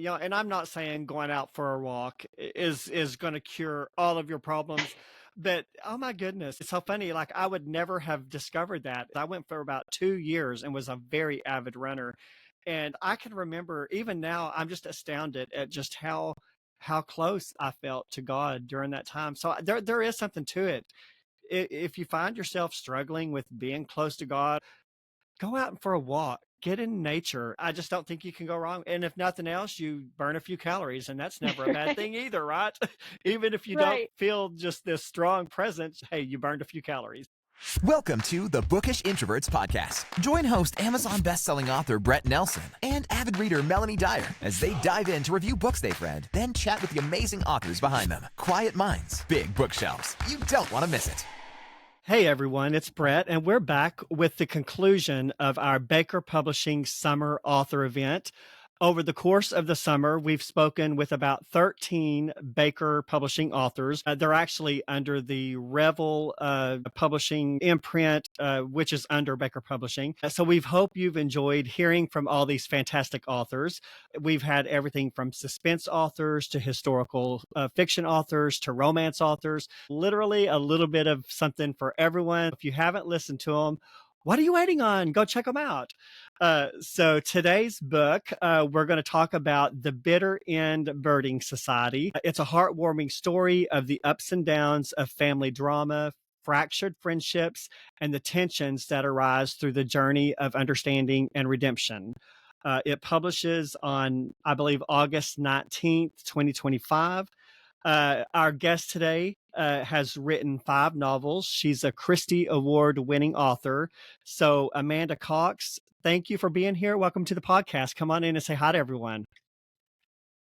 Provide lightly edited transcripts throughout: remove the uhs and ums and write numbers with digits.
And I'm not saying going out for a walk is going to cure all of your problems, but oh my goodness, it's so funny. Like I would never have discovered that. I went for about 2 years and was a very avid runner. And I can remember even now, I'm just astounded at just how close I felt to God during that time. So there is something to it. If you find yourself struggling with being close to God, go out for a walk, get in nature. I just don't think you can go wrong. And if nothing else, you burn a few calories, and that's never a bad Right. thing either, right? Even if you don't Right. feel just this strong presence, hey, you burned a few calories. Welcome to the Bookish Introverts Podcast. Join host Amazon bestselling author Brett Nelson and avid reader Melanie Dyer as they dive in to review books they've read, then chat with the amazing authors behind them. Quiet minds, big bookshelves. You don't want to miss it. Hey everyone, it's Brett, and we're back with the conclusion of our Baker Publishing Summer Author Event. Over the course of the summer, we've spoken with about 13 Baker Publishing authors. They're actually under the Revel Publishing imprint, which is under Baker Publishing. So we hope you've enjoyed hearing from all these fantastic authors. We've had everything from suspense authors to historical fiction authors to romance authors, literally a little bit of something for everyone. If you haven't listened to them, what are you waiting on? Go check them out. So today's book, we're going to talk about The Bitter End Birding Society. It's a heartwarming story of the ups and downs of family drama, fractured friendships, and the tensions that arise through the journey of understanding and redemption. It publishes on, I believe, August 19th, 2025. Our guest today has written 5 novels. She's a Christie Award-winning author. So, Amanda Cox, thank you for being here. Welcome to the podcast. Come on in and say hi to everyone.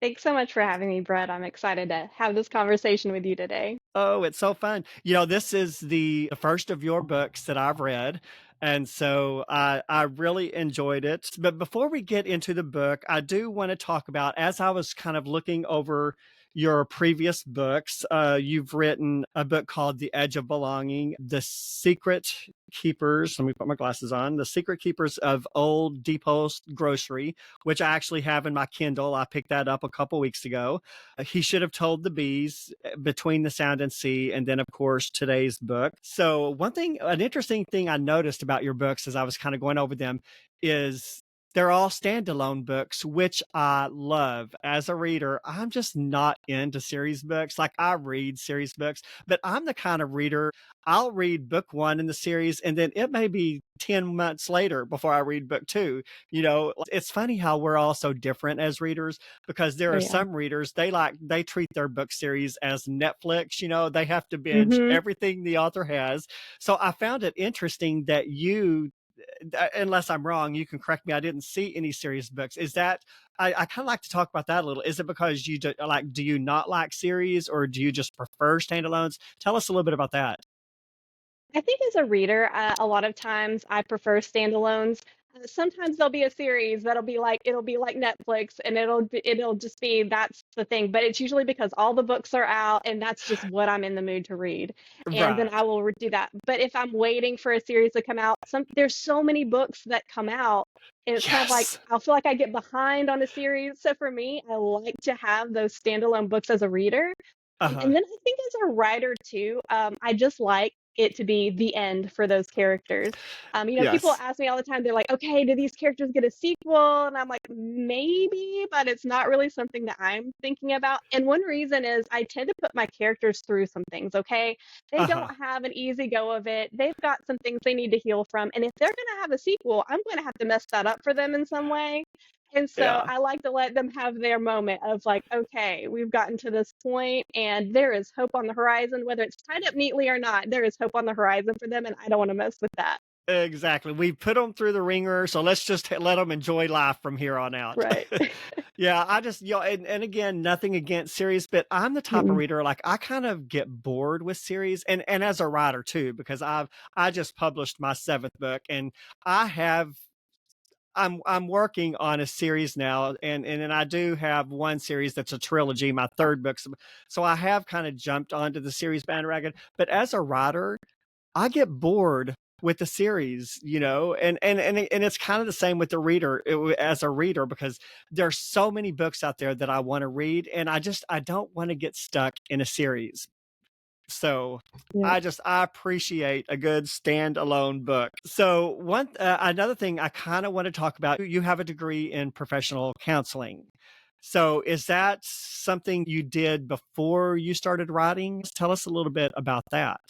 Thanks so much for having me, Brett. I'm excited to have this conversation with you today. Oh, it's so fun. This is the first of your books that I've read. And so I really enjoyed it. But before we get into the book, I do want to talk about, as I was kind of looking over your previous books, you've written a book called The Edge of Belonging, The Secret Keepers. Let me put my glasses on. The Secret Keepers of Old Depot Grocery, which I actually have in my Kindle. I picked that up a couple weeks ago. He Should Have Told the Bees, Between the Sound and Sea, and then, of course, today's book. So an interesting thing I noticed about your books as I was kind of going over them is they're all standalone books, which I love. As a reader, I'm just not into series books. Like I read series books, but I'm the kind of reader, I'll read book 1 in the series, and then it may be 10 months later before I read book 2. It's funny how we're all so different as readers, because there are some readers, they treat their book series as Netflix. They have to binge everything the author has. So I found it interesting that you, unless I'm wrong, you can correct me, I didn't see any series books. Is that, I kind of like to talk about that a little. Is it because do you not like series, or do you just prefer standalones? Tell us a little bit about that. I think as a reader, a lot of times I prefer standalones. Sometimes there'll be a series it'll be like Netflix, and it'll just be that's the thing. But it's usually because all the books are out, and that's just what I'm in the mood to read, and then Right. I will do that. But if I'm waiting for a series to come out, there's so many books that come out, and it's kind of like Yes. I'll feel like I get behind on a series. So for me, I like to have those standalone books as a reader. Uh-huh. And then I think as a writer too, I just like it to be the end for those characters. People Yes. ask me all the time, they're like, okay, do these characters get a sequel? And I'm like, maybe, but it's not really something that I'm thinking about. And one reason is I tend to put my characters through some things, okay? They Uh-huh. don't have an easy go of it. They've got some things they need to heal from. And if they're going to have a sequel, I'm going to have to mess that up for them in some way. And so Yeah. I like to let them have their moment of like, okay, we've gotten to this point and there is hope on the horizon, whether it's tied up neatly or not, there is hope on the horizon for them. And I don't want to mess with that. Exactly. We put them through the ringer, so let's just let them enjoy life from here on out. Right. Yeah, I just, and again, nothing against series, but I'm the type of Mm-mm. reader, like I kind of get bored with series, and as a writer too, because I just published my 7th book, and I have I'm working on a series now, and then I do have one series that's a trilogy, my 3rd book. So I have kind of jumped onto the series bandwagon, but as a writer, I get bored with the series, and it's kind of the same with the reader as a reader, because there's so many books out there that I want to read, and I don't want to get stuck in a series. So Yeah. I appreciate a good standalone book. So another thing I kind of want to talk about, you have a degree in professional counseling. So is that something you did before you started writing? Tell us a little bit about that.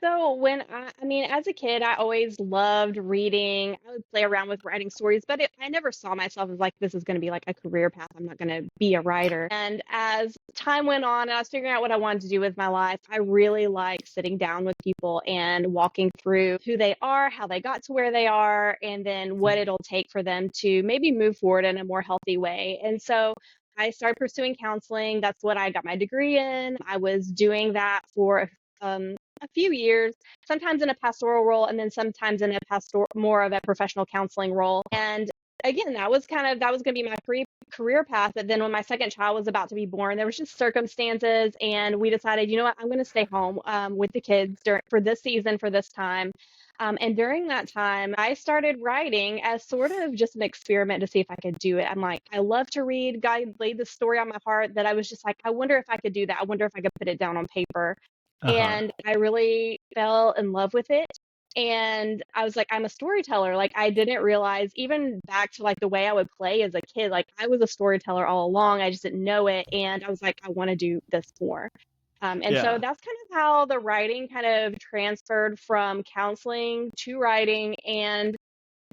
So when I mean, as a kid, I always loved reading. I would play around with writing stories, but I never saw myself as like, this is going to be like a career path. I'm not going to be a writer. And as time went on and I was figuring out what I wanted to do with my life, I really like sitting down with people and walking through who they are, how they got to where they are, and then what it'll take for them to maybe move forward in a more healthy way. And so I started pursuing counseling. That's what I got my degree in. I was doing that for a few years, sometimes in a pastoral role, and then sometimes in a more of a professional counseling role. And again, that was going to be my career path. But then when my second child was about to be born, there was just circumstances, and we decided, you know what, I'm going to stay home with the kids for this season, for this time. And during that time, I started writing as sort of just an experiment to see if I could do it. I'm like, I love to read. God laid the story on my heart that I was just like, I wonder if I could do that. I wonder if I could put it down on paper. Uh-huh. And I really fell in love with it. And I was like, I'm a storyteller. Like, I didn't realize, even back to like the way I would play as a kid, like I was a storyteller all along. I just didn't know it. And I was like, I want to do this more. And so Yeah. that's kind of how the writing kind of transferred from counseling to writing. And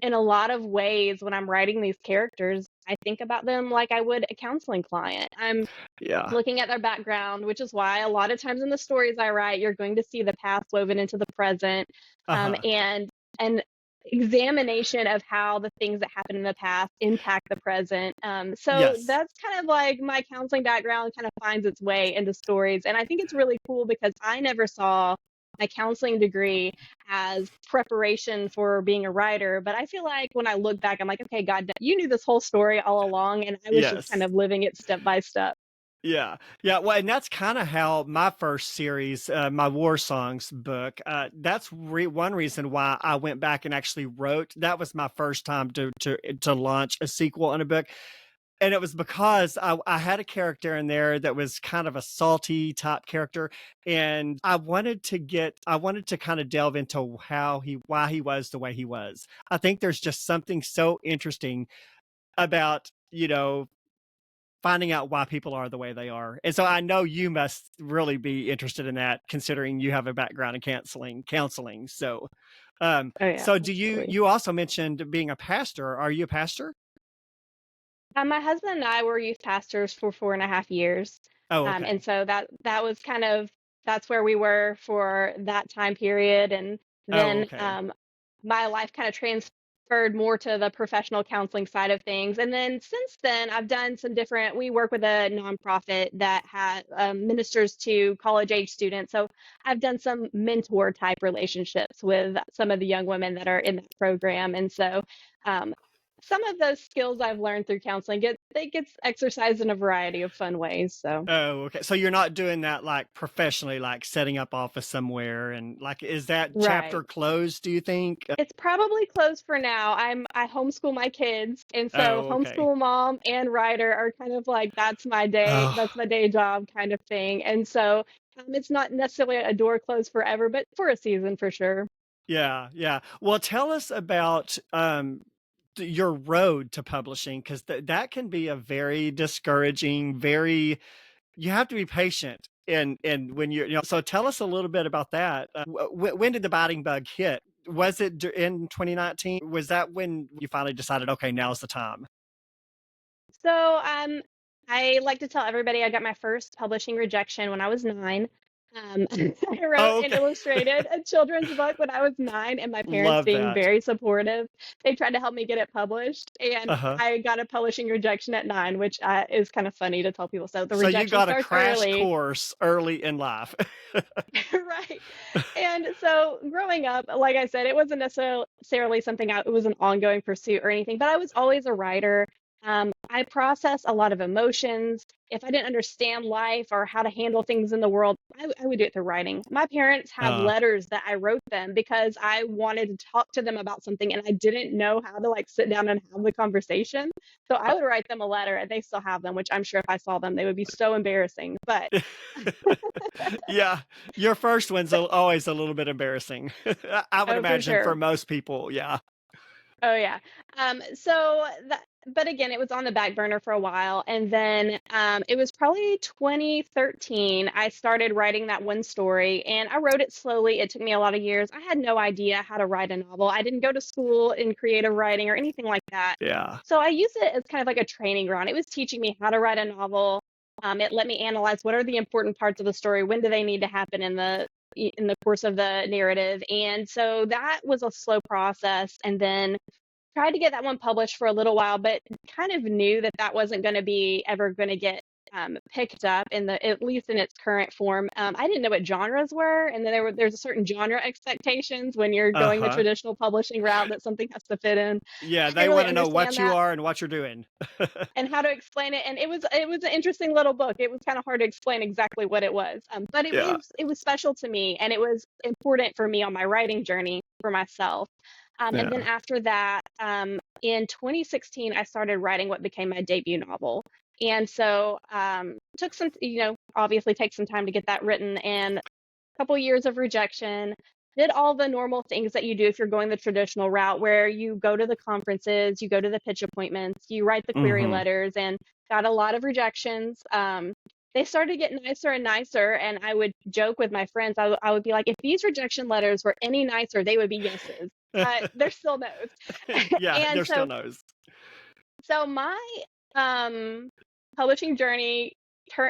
in a lot of ways, when I'm writing these characters, I think about them like I would a counseling client. I'm Yeah. looking at their background, which is why a lot of times in the stories I write, you're going to see the past woven into the present, Uh-huh. and an examination of how the things that happened in the past impact the present. So Yes. that's kind of like my counseling background kind of finds its way into stories. And I think it's really cool because I never saw my counseling degree as preparation for being a writer. But I feel like when I look back, I'm like, okay, God, you knew this whole story all along, and I was just kind Yes. of living it step by step. Yeah. Yeah. Well, and that's kind of how my first series, my War Songs book, that's one reason why I went back and actually wrote. That was my first time to launch a sequel in a book. And it was because I had a character in there that was kind of a salty type character. And I wanted to kind of delve into why he was the way he was. I think there's just something so interesting about, finding out why people are the way they are. And so I know you must really be interested in that, considering you have a background in counseling. So, Oh yeah, so absolutely. you also mentioned being a pastor. Are you a pastor? My husband and I were youth pastors for 4.5 years, Oh, okay. and so that was kind of that's where we were for that time period. And Oh, then okay. my life kind of transferred more to the professional counseling side of things. And then since then, I've done some different. We work with a nonprofit that ministers to college age students. So I've done some mentor type relationships with some of the young women that are in that program, and so. Um, some of those skills I've learned through counseling gets exercised in a variety of fun ways. So Oh, okay. So you're not doing that like professionally, like setting up office somewhere, and like, is that chapter right. closed, do you think? It's probably closed for now. I homeschool my kids, and so Oh, okay. homeschool mom and writer are kind of like Oh, that's my day job kind of thing. And so it's not necessarily a door closed forever, but for a season for sure. yeah, yeah. Well, tell us about your road to publishing, because that can be a very discouraging, very you have to be patient. And when so tell us a little bit about that. When did the biting bug hit? Was it in 2019? Was that when you finally decided, okay, now's the time? So, I like to tell everybody I got my first publishing rejection when I was 9. I wrote Oh, and okay. illustrated a children's book when I was 9, and my parents Love being that. very supportive, they tried to help me get it published, and Uh-huh. I got a publishing rejection at 9, which is kind of funny to tell people. So the So you rejection got a starts crash early, course early in life. right? And so growing up, like I said, it wasn't necessarily something it was an ongoing pursuit or anything, but I was always a writer. I process a lot of emotions. If I didn't understand life or how to handle things in the world, I would do it through writing. My parents have Uh, letters that I wrote them because I wanted to talk to them about something and I didn't know how to like sit down and have the conversation. So I would write them a letter and they still have them, which I'm sure if I saw them, they would be so embarrassing. But yeah, your first one's always a little bit embarrassing. I would oh, for imagine for sure. most people. Yeah. Oh yeah. So that, but again, it was on the back burner for a while, and then it was probably 2013. I started writing that one story, and I wrote it slowly. It took me a lot of years. I had no idea how to write a novel. I didn't go to school in creative writing or anything like that. Yeah. So I used it as kind of like a training ground. It was teaching me how to write a novel. It let me analyze what are the important parts of the story, when do they need to happen in the course of the narrative. And so that was a slow process. And then tried to get that one published for a little while, but kind of knew that that wasn't going to be ever going to get picked up in the at least in its current form. I didn't know what genres were, and then there's a certain genre expectations when you're going the Uh-huh. traditional publishing route that something has to fit in. Yeah, I didn't they really want to know what understand you that are and what you're doing. and how to explain it. And it was an interesting little book. It was kind of hard to explain exactly what it was, but Yeah. it was special to me, and it was important for me on my writing journey for myself. And then Yeah. after that, in 2016, I started writing what became my debut novel. And so took some, obviously takes some time to get that written, and a couple years of rejection. Did all the normal things that you do if you're going the traditional route, where you go to the conferences, you go to the pitch appointments, you write the query Hmm. letters, and got a lot of rejections. They started to get nicer and nicer, and I would joke with my friends. I would be like, if these rejection letters were any nicer, they would be yeses. They're still no's. Yeah, And there still so knows. so my um, publishing journey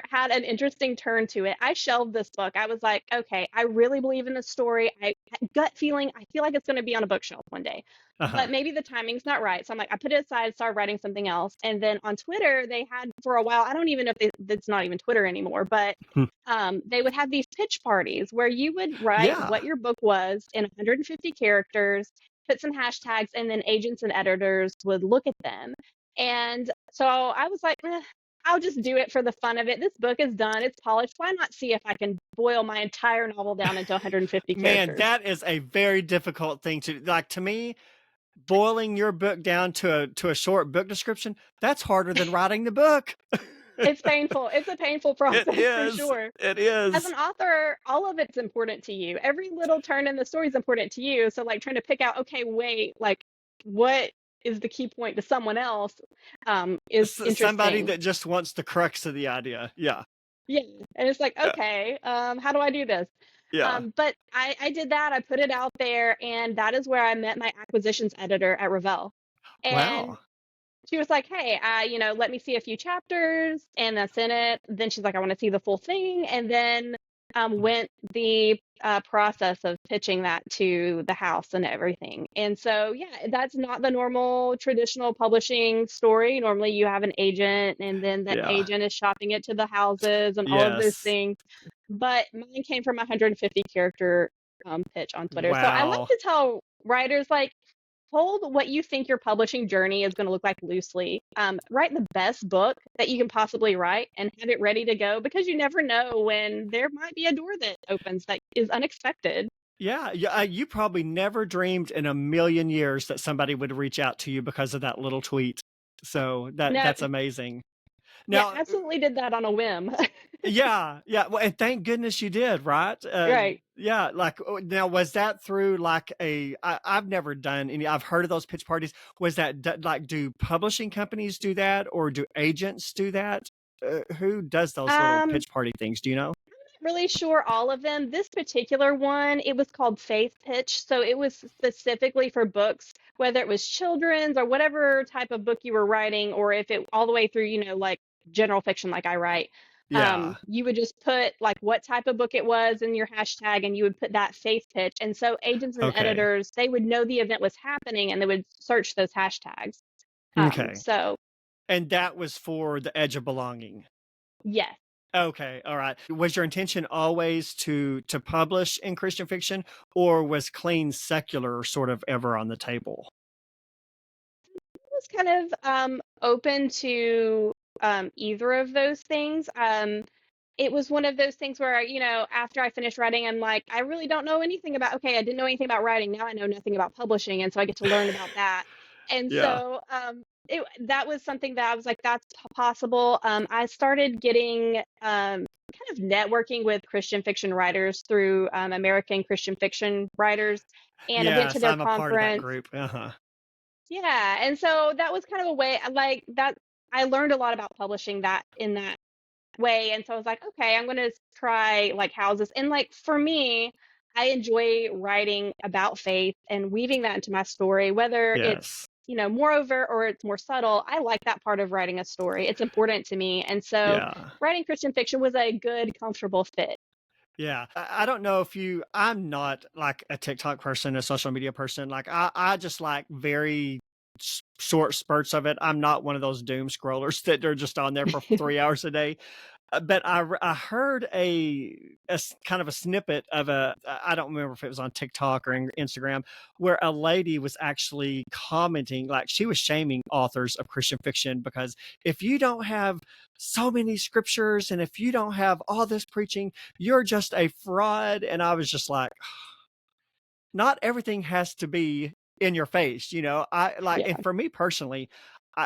had an interesting turn to it. I shelved this book. I was like, okay, I really believe in this story. I gut feeling, I feel like it's going to be on a bookshelf one day, Uh-huh. but maybe the timing's not right. So I'm like, I put it aside, started writing something else. And then on Twitter, they had for a while, I don't even know if it's not even Twitter anymore, but Hmm. they would have these pitch parties where you would write Yeah. what your book was in 150 characters, put some hashtags, and then agents and editors would look at them. And so I was like, I'll just do it for the fun of it. This book is done, it's polished. Why not see if I can boil my entire novel down into 150 Man, characters? that is a very difficult thing to like. To me, boiling your book down to a short book description, that's harder than writing the book. It's painful. It's a painful It process for is. sure. It As an is. author, all of it's important to you. Every little turn in the story is important to you. So, like, trying to pick out, okay, wait, like, what is the key point to someone else is Somebody interesting. that just wants the crux of the idea. Yeah. Yeah. And it's like, Yeah. okay, how do I do this? Yeah. But I did that. I put it out there, and that is where I met my acquisitions editor at Revell. And Wow. she was like, hey, let me see a few chapters, and that's in it. Then she's like, I want to see the full thing. And then went the process of pitching that to the house and everything. And so, yeah, that's not the normal traditional publishing story. Normally, you have an agent, and then the Yeah. agent is shopping it to the houses and all of those Yes. things. But mine came from a 150 character pitch on Twitter. So I like Wow. to tell writers, like, hold what you think your publishing journey is going to look like loosely. Write the best book that you can possibly write and have it ready to go, because you never know when there might be a door that opens that is unexpected. Yeah, yeah. You probably never dreamed in a million years that somebody would reach out to you because of that little tweet. So No, that's amazing. yeah, Now, absolutely did that on a whim. yeah, yeah. Well, and thank goodness you did, right? Right. Yeah. Like, now, was that through like I've never done any. I've heard of those pitch parties. Was that like, do publishing companies do that, or do agents do that? Who does those little Um, pitch party things? Do you know? really sure all of them. This particular one, it was called Faith Pitch. So it was specifically for books, whether it was children's or whatever type of book you were writing, or if it all the way through, like general fiction, like I write. Yeah. You would just put like what type of book it was in your hashtag, and you would put that faith pitch. And so agents and Okay. editors, they would know the event was happening, and they would search those hashtags. Okay. So And that was for the edge of belonging. yes. Okay, all right. Was your intention always to publish in Christian fiction, or was clean secular sort of ever on the table? was kind of open to either of those things. It was one of those things where, after I finished writing, I'm like, I really don't know anything about, okay, I didn't know anything about writing. Now I know nothing about publishing. And so I get to learn about that. And Yeah. so that was something that I was like, that's possible. I started getting kind of networking with Christian fiction writers through American Christian fiction writers. And I went to Yes, their I'm a part of that conference. group. Uh-huh. Yeah. And so that was kind of a way, like that. I learned a lot about publishing that in that way. And so I was like, okay, I'm going to try like houses. And like for me, I enjoy writing about faith and weaving that into my story, whether it's, Yes. more overt or it's more subtle. I like that part of writing a story. It's important to me. And so Yeah. writing Christian fiction was a good, comfortable fit. Yeah. I don't know if I'm not like a TikTok person, a social media person. Like I just like very short spurts of it. I'm not one of those doom scrollers that are just on there for 3 hours a day. But I heard kind of a snippet of I don't remember if it was on TikTok or Instagram, where a lady was actually commenting, like she was shaming authors of Christian fiction because if you don't have so many scriptures and if you don't have all this preaching, you're just a fraud. And I was just like, not everything has to be in your face, I like, Yeah. and for me personally,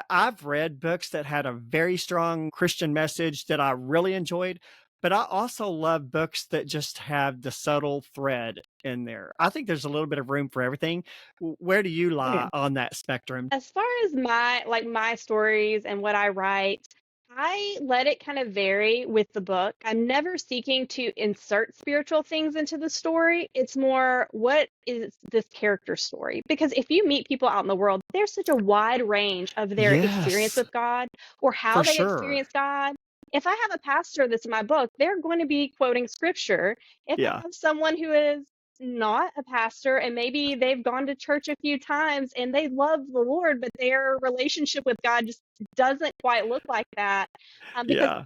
I've read books that had a very strong Christian message that I really enjoyed, but I also love books that just have the subtle thread in there. I think there's a little bit of room for everything. Where do you Oh, yeah. lie on that spectrum? As far as my stories and what I write, I let it kind of vary with the book. I'm never seeking to insert spiritual things into the story. It's more, what is this character story? Because if you meet people out in the world, there's such a wide range of their experience Yes, with God or how for they sure. experience God. If I have a pastor that's in my book, they're going to be quoting scripture. If I Yeah, have someone who is not a pastor and maybe they've gone to church a few times and they love the Lord, but their relationship with God just doesn't quite look like that. Because yeah,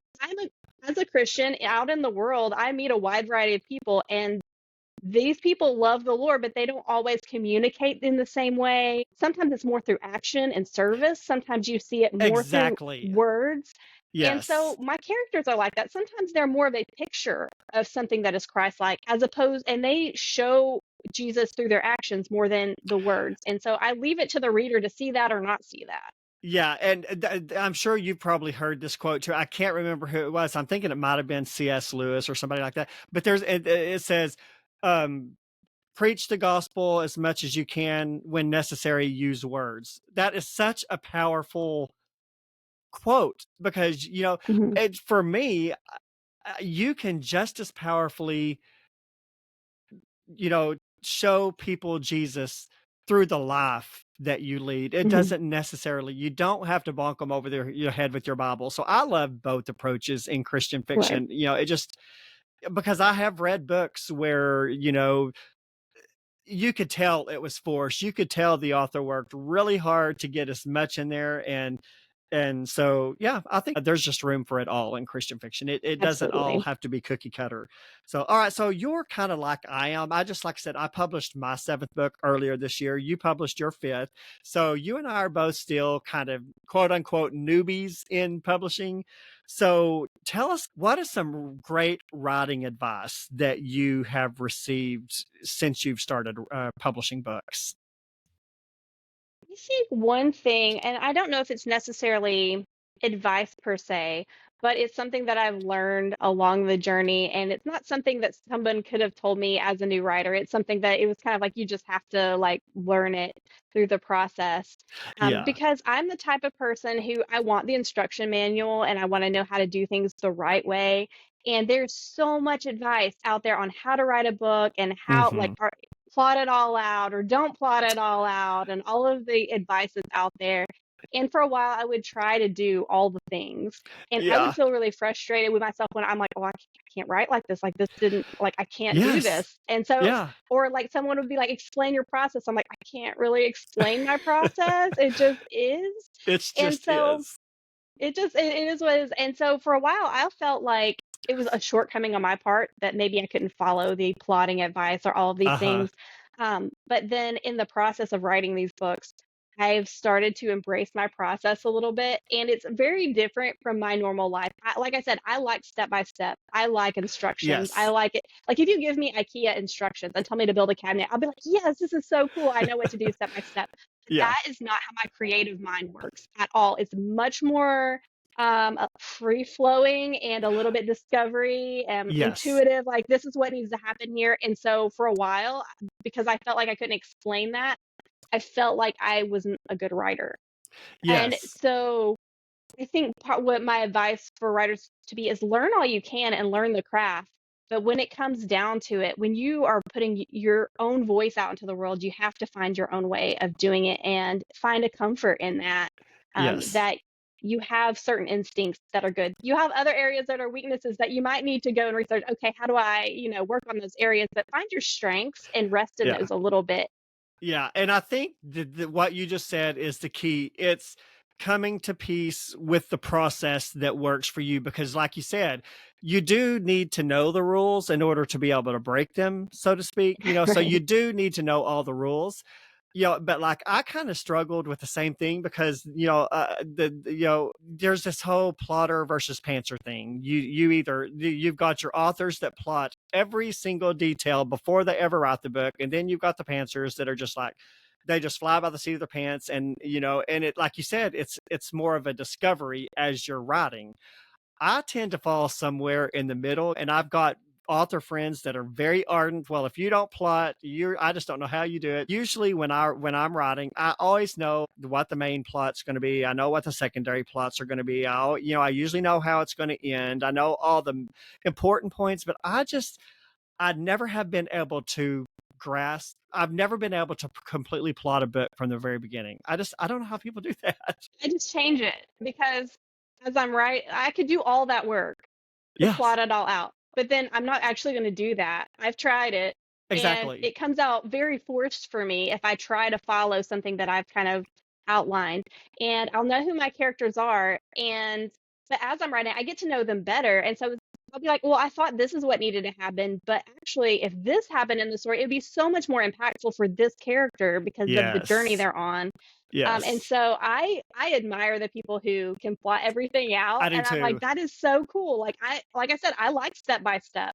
as a Christian out in the world, I meet a wide variety of people, and these people love the Lord, but they don't always communicate in the same way. Sometimes it's more through action and service. Sometimes you see it more through exactly. words. And Yes. so my characters are like that. Sometimes they're more of a picture of something that is Christ-like, as opposed, and they show Jesus through their actions more than the words. And so I leave it to the reader to see that or not see that. Yeah, and I'm sure you've probably heard this quote too. I can't remember who it was. I'm thinking it might have been C.S. Lewis or somebody like that. But it says, um, "Preach the gospel as much as you can. When necessary, use words." That is such a powerful quote because Mhm. for me, you can just as powerfully show people Jesus through the life that you lead. It Mhm. doesn't necessarily, you don't have to bonk them over your head with your Bible. So I love both approaches in Christian Right. fiction. It just, because I have read books where, you could tell it was forced. You could tell the author worked really hard to get as much in there. And so, yeah, I think there's just room for it all in Christian fiction. It doesn't all Absolutely. have to be cookie cutter. So, all right. So you're kind of like I am. Like I said, I published my seventh book earlier this year. You published your fifth. So you and I are both still kind of quote unquote newbies in publishing. So tell us, what is some great writing advice that you have received since you've started publishing books? I think one thing, and I don't know if it's necessarily advice per se, but it's something that I've learned along the journey. And it's not something that someone could have told me as a new writer. It's something that it was kind of like you just have to like learn it through the process. Yeah. Because I'm the type of person who I want the instruction manual and I want to know how to do things the right way. And there's so much advice out there on how to write a book and how, like, Hmm. plot it all out or don't plot it all out, and all of the advice is out there. And for a while, I would try to do all the things. And I would Yeah. feel really frustrated with myself when I'm like, oh, I can't write like this. Like, this didn't, like, I can't do Yes. this. And so, Yeah. or like someone would be like, explain your process. I'm like, I can't really explain my process. It just is. It's And just so is. it is what it is. And so for a while, I felt like it was a shortcoming on my part that maybe I couldn't follow the plotting advice or all of these Uh-huh. things. But then in the process of writing these books, I've started to embrace my process a little bit, and it's very different from my normal life. Like I said, I like step by step. I like instructions. I Yes. like it. Like if you give me IKEA instructions and tell me to build a cabinet, I'll be like, yes, this is so cool. I know what to do step by step. Yeah. That is not how my creative mind works at all. It's much more free flowing and a little bit discovery and Yes. intuitive. Like this is what needs to happen here. And so for a while, because I felt like I couldn't explain that, I felt like I wasn't a good writer. And Yes. so I think what my advice for writers to be is learn all you can and learn the craft. But when it comes down to it, when you are putting your own voice out into the world, you have to find your own way of doing it and find a comfort in that. Yes. That you have certain instincts that are good. You have other areas that are weaknesses that you might need to go and research. Okay, how do I, work on those areas? But find your strengths and rest in Yeah. those a little bit. Yeah, and I think what you just said is the key. It's coming to peace with the process that works for you because, like you said, you do need to know the rules in order to be able to break them, so to speak. So you Right. do need to know all the rules. But like I kind of struggled with the same thing because there's this whole plotter versus pantser thing. You've got your authors that plot every single detail before they ever write the book, and then you've got the pantsers that are just like they just fly by the seat of their pants, and and it like you said, it's more of a discovery as you're writing. I tend to fall somewhere in the middle, and I've got author friends that are very ardent. Well, if you don't plot, I just don't know how you do it. Usually when I'm writing, I always know what the main plot's going to be. I know what the secondary plots are going to be. I usually know how it's going to end. I know all the important points, but I never have been able to grasp. I've never been able to completely plot a book from the very beginning. I don't know how people do that. I just change it because as I'm right, I could do all that work to Yes, plot it all out, but then I'm not actually going to do that. I've tried it and exactly. it comes out very forced for me if I try to follow something that I've kind of outlined. And I'll know who my characters are. And but as I'm writing, I get to know them better. And so I'll be like, well, I thought this is what needed to happen, but actually, if this happened in the story, it'd be so much more impactful for this character because of the journey Yes. they're on. And Yes. so I admire the people who can plot everything out, I do and I'm like, too. that is so cool. Like I said, I like step by step.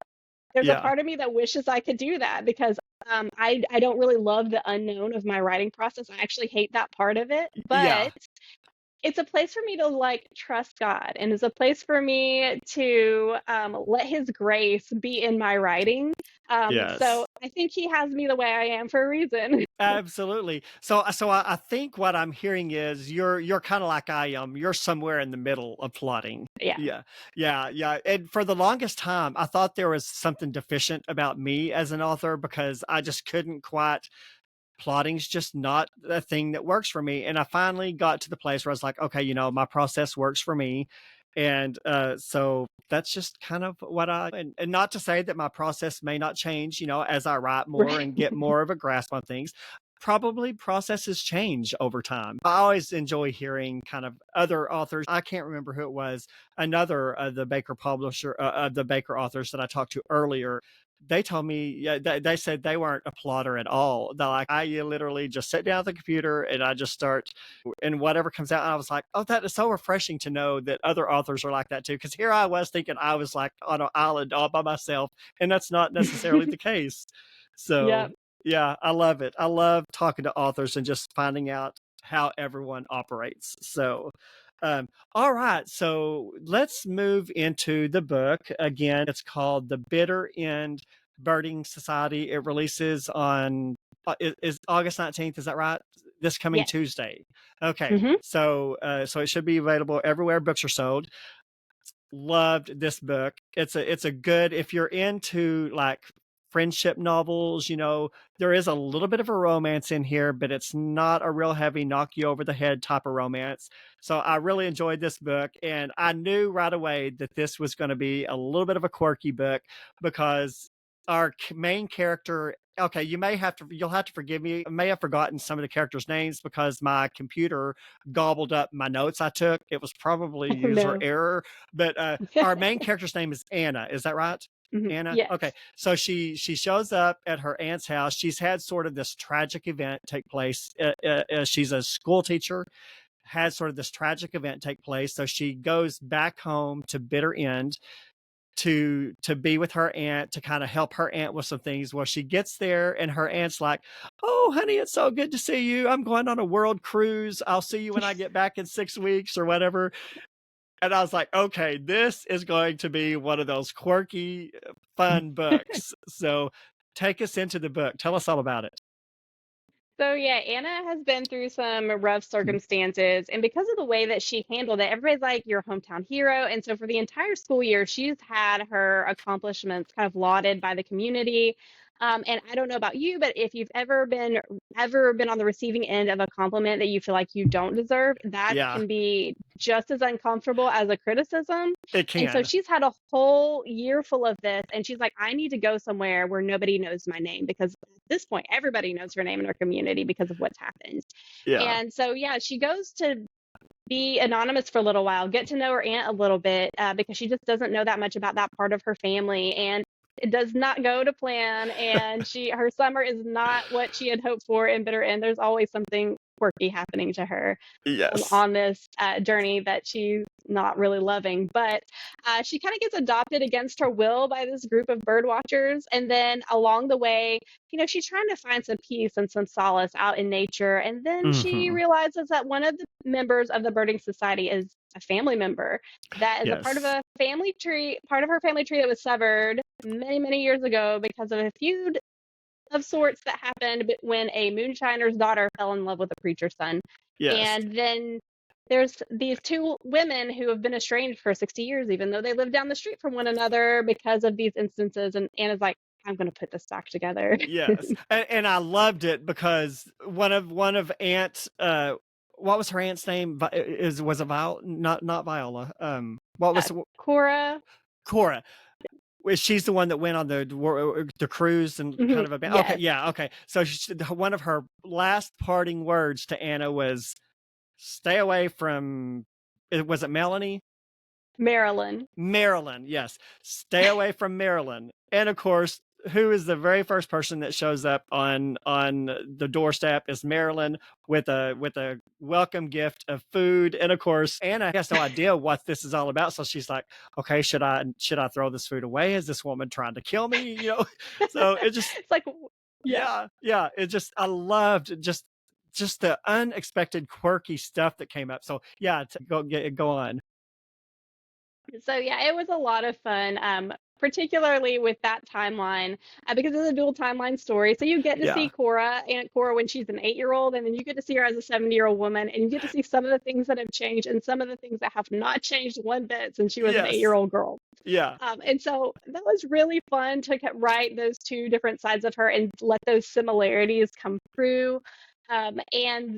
There's a Yeah. part of me that wishes I could do that because I don't really love the unknown of my writing process. I actually hate that part of it, Yeah. but it's a place for me to like trust God, and it's a place for me to let His grace be in my writing. So Yes. I think He has me the way I am for a reason. Absolutely. So I think what I'm hearing is you're kind of like I am. You're somewhere in the middle of plotting. Yeah. Yeah. Yeah. Yeah. And for the longest time, I thought there was something deficient about me as an author because I just couldn't quite plotting's just not a thing that works for me. And I finally got to the place where I was like, okay, my process works for me. And so that's just kind of and not to say that my process may not change, as I write more Right. and get more of a grasp on things. Probably processes change over time. I always enjoy hearing kind of other authors. I can't remember who it was. Another of the Baker publisher, of the Baker authors that I talked to earlier, they told me, yeah, they said they weren't a plotter at all. They're like, I literally just sit down at the computer and I just start, and whatever comes out. And I was like, oh, that is so refreshing to know that other authors are like that too. Because here I was thinking I was like on an island all by myself, and that's not necessarily the case. So Yep. yeah, I love it. I love talking to authors and just finding out how everyone operates. So all right, so let's move into the book. Again, it's called The Bitter End Birding Society. It releases on is August 19th, is that right? This coming Yes. Tuesday. Okay. Hmm. So it should be available everywhere books are sold. Loved this book. It's a good, if you're into like friendship novels, there is a little bit of a romance in here, but it's not a real heavy knock you over the head type of romance. So I really enjoyed this book, and I knew right away that this was going to be a little bit of a quirky book because our main character, okay, you'll have to forgive me. I may have forgotten some of the characters' names because my computer gobbled up my notes I took. It was probably Oh user no. error, but our main character's name is Anna. Is that right? Anna? Yes. Okay. So she shows up at her aunt's house. She's had sort of this tragic event take place. She's a school teacher, had sort of this tragic event take place. So she goes back home to Bitter End to be with her aunt, to kind of help her aunt with some things. Well, she gets there and her aunt's like, "Oh, honey, it's so good to see you. I'm going on a world cruise. I'll see you when I get back in 6 weeks or whatever." And I was like, okay, this is going to be one of those quirky, fun books. So take us into the book. Tell us all about it. So yeah, Anna has been through some rough circumstances, and because of the way that she handled it, everybody's like your hometown hero. And so for the entire school year, she's had her accomplishments kind of lauded by the community. And I don't know about you, but if you've ever been on the receiving end of a compliment that you feel like you don't deserve, that Yeah, can be just as uncomfortable as a criticism. it And so can. she's had a whole year full of this, and she's like, I need to go somewhere where nobody knows my name because at this point, everybody knows her name in her community because of what's happened. Yeah. And so, yeah, she goes to be anonymous for a little while, get to know her aunt a little bit because she just doesn't know that much about that part of her family. And it does not go to plan. And her summer is not what she had hoped for in Bitter End. There's always something quirky happening to her Yes. on this journey that she's not really loving. But she kind of gets adopted against her will by this group of bird watchers. And then along the way, she's trying to find some peace and some solace out in nature. And then she Hmm. realizes that one of the members of the birding society is a family member that is a part of Yes. a family tree, part of her family tree that was severed many, many years ago because of a feud of sorts that happened when a moonshiner's daughter fell in love with a preacher's son. Yes. And then there's these two women who have been estranged for 60 years, even though they live down the street from one another because of these instances. And Anna's like, I'm going to put this back together. Yes. And I loved it because one of Aunt, what was her aunt's name? Was it Viola? Not Viola. What was Cora. Cora? She's the one that went on the cruise and kind of okay, Yes. yeah, okay. So one of her last parting words to Anna was, "Stay away from." Was it Melanie? Marilyn. Marilyn, yes. Stay away from Marilyn. And of course, who is the very first person that shows up on the doorstep is Marilyn with a welcome gift of food. And of course, Anna has no idea what this is all about. So she's like, okay, should I throw this food away? Is this woman trying to kill me? So it just, It's like, yeah. yeah. It just, I loved just the unexpected quirky stuff that came up. So yeah, go on. So yeah, it was a lot of fun, particularly with that timeline because it's a dual timeline story. So you get to see Yeah. Aunt Cora, when she's an 8-year-old, and then you get to see her as a 70-year-old woman, and you get to see some of the things that have changed and some of the things that have not changed one bit since she was an Yes. 8-year-old girl. Yeah. And so that was really fun to write those two different sides of her and let those similarities come through. And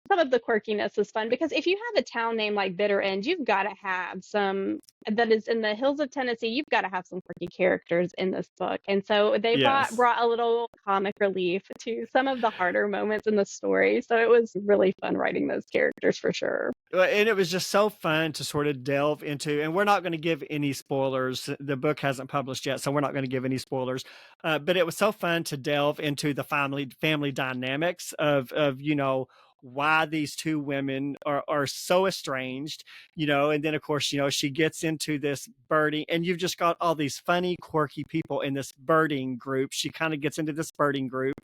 some of the quirkiness is fun because if you have a town name like Bitter End, you've got to have some that is in the hills of Tennessee. You've got to have some quirky characters in this book, and so they Yes. brought a little comic relief to some of the harder moments in the story. So it was really fun writing those characters for sure. And it was just so fun to sort of delve into, and we're not going to give any spoilers. The book hasn't published yet, so we're not going to give any spoilers. But it was so fun to delve into the family dynamics of why these two women are so estranged, and then of course, she gets into this birding, and you've just got all these funny, quirky people in this birding group. She kind of gets into this birding group.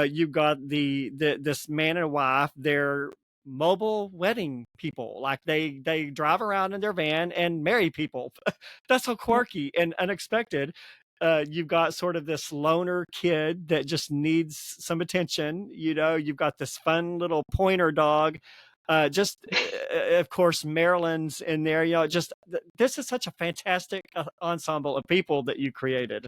You've got this man and wife. They're mobile wedding people, like they drive around in their van and marry people. That's so quirky and unexpected. You've got sort of this loner kid that just needs some attention. You've got this fun little pointer dog. Of course, Marilyn's in there. This is such a fantastic ensemble of people that you created.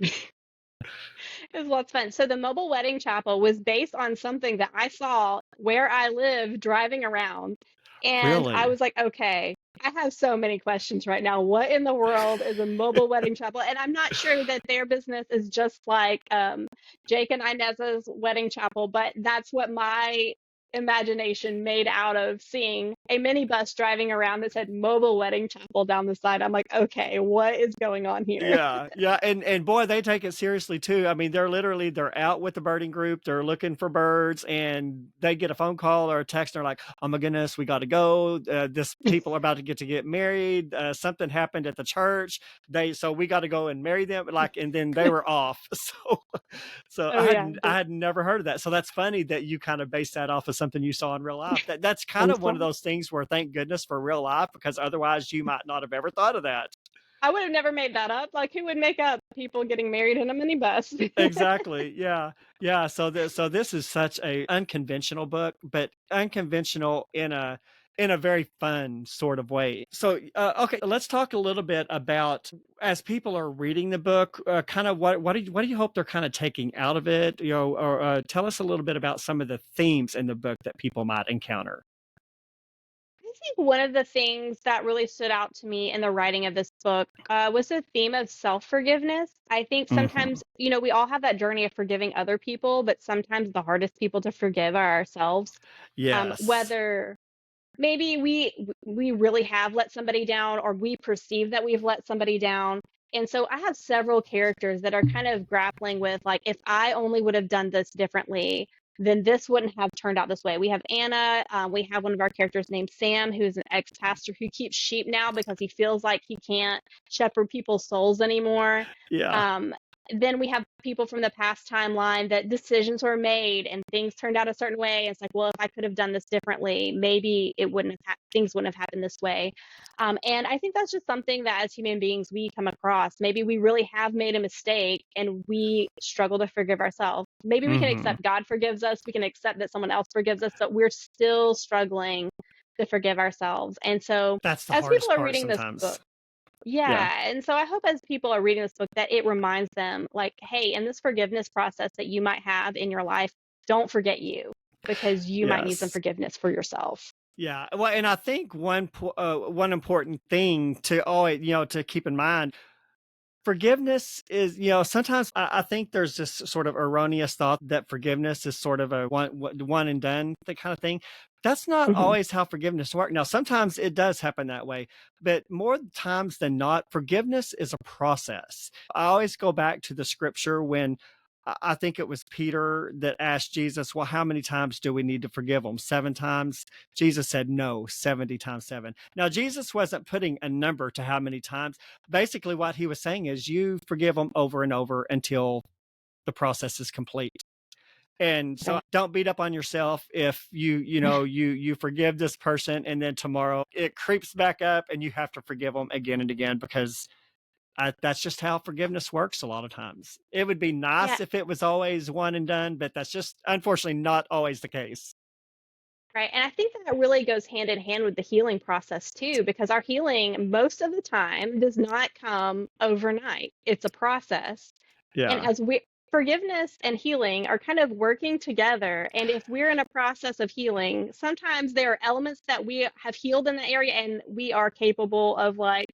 It was lots of fun. So the mobile wedding chapel was based on something that I saw where I live driving around. And I Really? was like, okay, I have so many questions right now. What in the world is a mobile wedding chapel? And I'm not sure that their business is just like Jake and Inez's wedding chapel, but that's what my imagination made out of seeing a minibus driving around that said mobile wedding chapel down the side. I'm like, okay, what is going on here? Yeah, yeah, and boy, they take it seriously too. I mean, they're out with the birding group, they're looking for birds, and they get a phone call or a text, and they're like, "Oh my goodness, we got to go. This people are about to get married. Something happened at the church. So we got to go and marry them." Like, and then they were off. So Oh yeah, I had never heard of that. So that's funny that you kind of based that off of something you saw in real life. That's kind I'm of one of sorry. those things where thank goodness for real life, because otherwise you might not have ever thought of that. I would have never made that up. Like, who would make up people getting married in a minibus? Exactly. Yeah. Yeah. So this is such a unconventional book, but unconventional in a very fun sort of way. So okay, let's talk a little bit about, as people are reading the book, kind of what do you hope they're kind of taking out of it? You know, or tell us a little bit about some of the themes in the book that people might encounter. I think one of the things that really stood out to me in the writing of this book was the theme of self forgiveness. I think Hmm. sometimes, we all have that journey of forgiving other people, but sometimes the hardest people to forgive are ourselves. Yes. Whether maybe we really have let somebody down, or we perceive that we've let somebody down. And so I have several characters that are kind of grappling with, like, if I only would have done this differently, then this wouldn't have turned out this way. We have Anna. We have one of our characters named Sam, who's an ex-pastor who keeps sheep now because he feels like he can't shepherd people's souls anymore. Yeah. um, then we have people from the past timeline that decisions were made and things turned out a certain way. It's like, well, if I could have done this differently, maybe it wouldn't have things wouldn't have happened this way. And I think that's just something that as human beings we come across. Maybe we really have made a mistake and we struggle to forgive ourselves. Maybe we can Hmm. accept God forgives us. We can accept that someone else forgives us, but we're still struggling to forgive ourselves. And so That's the as people hardest are part reading this book, sometimes. Yeah. yeah. And so I hope as people are reading this book that it reminds them, like, hey, in this forgiveness process that you might have in your life, don't forget you, because you might need some Yes. forgiveness for yourself. Yeah, well, and I think one important thing to always, to keep in mind, forgiveness is, sometimes I think there's this sort of erroneous thought that forgiveness is sort of a one and done, the kind of thing. That's not Hmm. always how forgiveness works. Now, sometimes it does happen that way, but more times than not, forgiveness is a process. I always go back to the scripture when I think it was Peter that asked Jesus, "Well, how many times do we need to forgive them? 7 times?" Jesus said, "No, 70 times seven." Now, Jesus wasn't putting a number to how many times. Basically, what he was saying is, you forgive them over and over until the process is complete. And so Right. don't beat up on yourself if you forgive this person and then tomorrow it creeps back up and you have to forgive them again and again, because that's just how forgiveness works a lot of times. It would be Yeah. nice if it was always one and done, but that's just unfortunately not always the case. Right. And I think that really goes hand in hand with the healing process too, because our healing most of the time does not come overnight. It's a process. And Yeah. as we forgiveness and healing are kind of working together. And if we're in a process of healing, sometimes there are elements that we have healed in the area and we are capable of, like,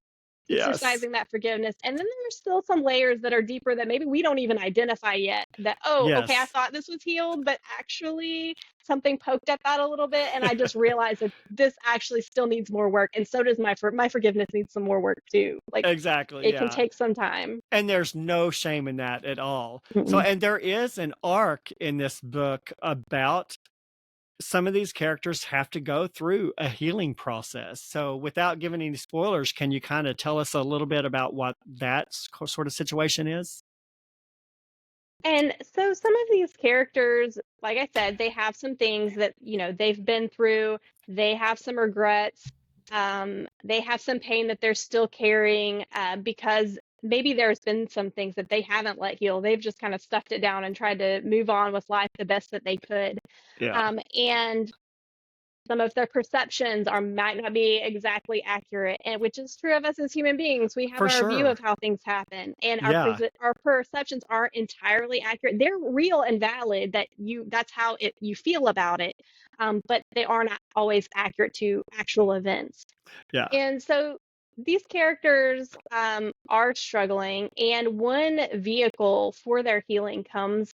Yes. exercising that forgiveness. And then there's still some layers that are deeper that maybe we don't even identify yet. That, oh, okay, I Yes. thought this was healed, but actually something poked at that a little bit. And I just realized that this actually still needs more work. And so does my forgiveness needs some more work too. Like, Exactly. it can Yeah. take some time. And there's no shame in that at all. So, Mm-mm. and there is an arc in this book about some of these characters have to go through a healing process. So, without giving any spoilers, can you kind of tell us a little bit about what that sort of situation is? And so some of these characters, like I said, they have some things that, they've been through. They have some regrets. They have some pain that they're still carrying, because maybe there's been some things that they haven't let heal. They've just kind of stuffed it down and tried to move on with life the best that they could. Yeah, And some of their perceptions are might not be exactly accurate, and which is true of us as human beings. We have for our view sure. of how things happen, and Yeah, our perceptions aren't entirely accurate. They're real and valid, that that's how you feel about it, but they are not always accurate to actual events. yeah, And so these characters are struggling, and one vehicle for their healing comes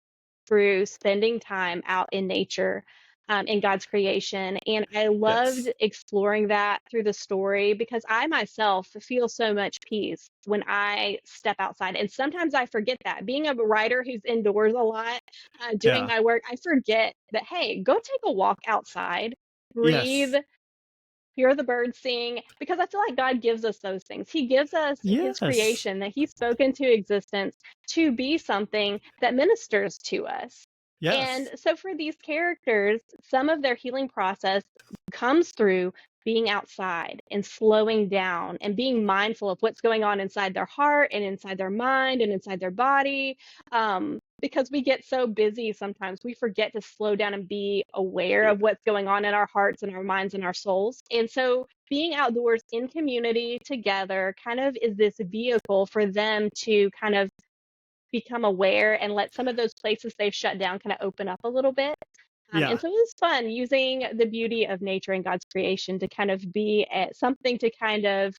through spending time out in nature. in God's creation. And I loved Yes. exploring that through the story because I myself feel so much peace when I step outside. And sometimes I forget that. Being a writer who's indoors a lot, doing Yeah. my work, I forget that, hey, go take a walk outside, breathe, Yes. hear the birds sing, because I feel like God gives us those things. He gives us his Yes. creation that he spoke into existence to be something that ministers to us. And Yes. so for these characters, some of their healing process comes through being outside and slowing down and being mindful of what's going on inside their heart and inside their mind and inside their body. Because we get so busy sometimes, we forget to slow down and be aware Yeah. of what's going on in our hearts and our minds and our souls. And so being outdoors in community together kind of is this vehicle for them to kind of become aware and let some of those places they've shut down kind of open up a little bit. And Yeah. so it was fun using the beauty of nature and God's creation to kind of be something to kind of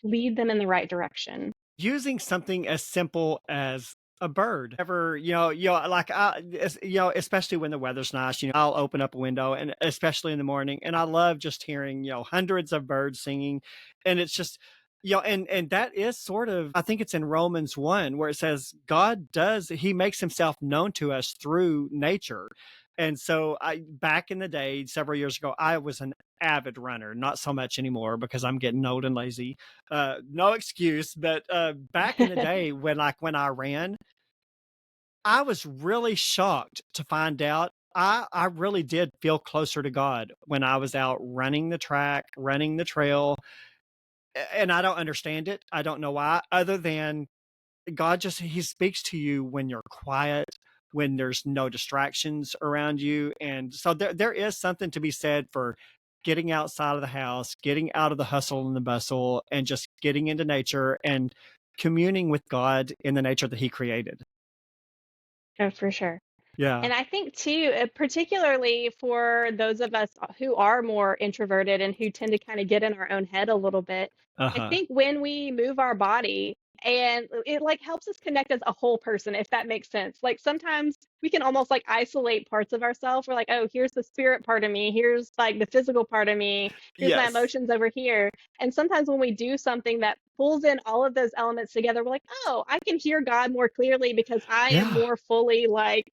lead them in the right direction. Using something as simple as a bird. Ever, like especially when the weather's nice, I'll open up a window and especially in the morning, and I love just hearing, hundreds of birds singing. And it's just, and that is sort of, I think it's in Romans 1 where it says he makes himself known to us through nature. And so back in the day, several years ago, I was an avid runner, not so much anymore because I'm getting old and lazy. No excuse, but back in the day when I ran, I was really shocked to find out I really did feel closer to God when I was out running the track, running the trail, and I don't understand it. I don't know why, other than God just he speaks to you when you're quiet, when there's no distractions around you. And so there is something to be said for getting outside of the house, getting out of the hustle and the bustle, and just getting into nature and communing with God in the nature that he created. Oh, for sure. Yeah. And I think too, particularly for those of us who are more introverted and who tend to kind of get in our own head a little bit, I Uh-huh. think when we move our body and it like helps us connect as a whole person, if that makes sense. Like sometimes we can almost like isolate parts of ourselves. We're like, oh, here's the spirit part of me. Here's like the physical part of me. Here's my Yes. emotions over here. And sometimes when we do something that pulls in all of those elements together, we're like, oh, I can hear God more clearly because I am Yeah. more fully like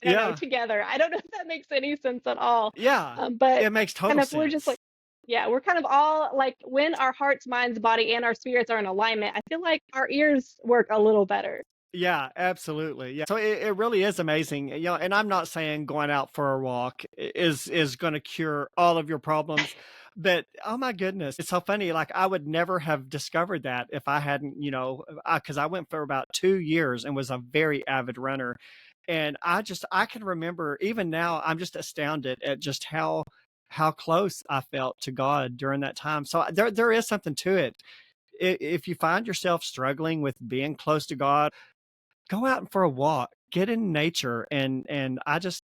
I don't know, Yeah. together. I don't know if that makes any sense at all. Yeah. But It makes kind total of, we're just like, sense. yeah, we're kind of all like when our hearts, minds, body, and our spirits are in alignment, I feel like our ears work a little better. Yeah, absolutely. Yeah. So it really is amazing. And I'm not saying going out for a walk is going to cure all of your problems, but oh my goodness, it's so funny. Like I would never have discovered that if I hadn't, because I went for about 2 years and was a very avid runner. And I can remember even now, I'm just astounded at just how close I felt to God during that time. So there is something to it. If you find yourself struggling with being close to God, go out for a walk, get in nature, and I just